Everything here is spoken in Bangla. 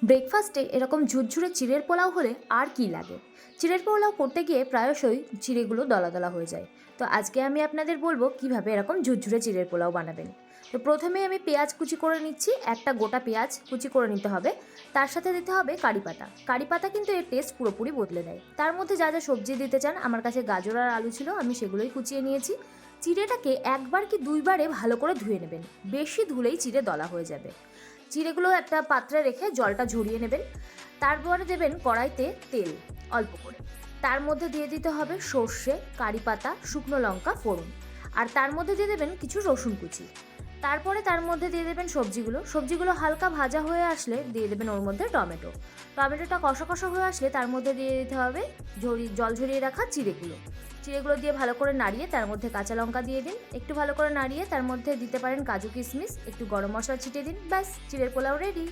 ব্রেকফাস্টে এরকম ঝুরঝুরে চিড়ের পোলাও হলে আর কি লাগে। চিড়ের পোলাও করতে গিয়ে প্রায়শই চিড়েগুলো দলা দলা হয়ে যায়। তো আজকে আমি আপনাদের বলবো কিভাবে এরকম ঝুরঝুরে চিড়ের পোলাও বানাবেন। তো প্রথমে আমি পেঁয়াজ কুচি করে নিচ্ছি, একটা গোটা পেঁয়াজ কুচি করে নিতে হবে। তার সাথে দিতে হবে কারি পাতা। কারি পাতা কিন্তু এর টেস্ট পুরোপুরি বদলে দেয়। তার মধ্যে যা যা সবজি দিতে চান, আমার কাছে গাজর আর আলু ছিল, আমি সেগুলোই কুচিয়ে নিয়েছি। চিড়েটাকে একবার কি দুইবারে ভালো করে ধুয়ে নেবেন, বেশি ধুলেই চিড়ে দলা হয়ে যাবে। চিড়েগুলো একটা পাত্রে রেখে জলটা ঝরিয়ে নেবেন। তারপরে দেবেন কড়াইতে তেল অল্প করে, তার মধ্যে দিয়ে দিতে হবে সর্ষে, কারি পাতা, শুকনো লঙ্কা ফোড়ন, আর তার মধ্যে দিয়ে দেবেন কিছু রসুন কুচি। তারপরে তার মধ্যে দিয়ে দেবেন সবজিগুলো হালকা ভাজা হয়ে আসলে দিয়ে দেবেন ওর মধ্যে টমেটোটা কষা কষা হয়ে আসলে তার মধ্যে দিয়ে দিতে হবে জল ঝরিয়ে রাখা চিড়েগুলো দিয়ে ভালো করে নাড়িয়ে তার মধ্যে কাঁচা লঙ্কা দিয়ে দিন। একটু ভালো করে নাড়িয়ে তার মধ্যে দিতে পারেন কাজু কিশমিশ, একটু গরম মশলা ছিটিয়ে দিন, ব্যাস চিড়ের পোলাও রেডি।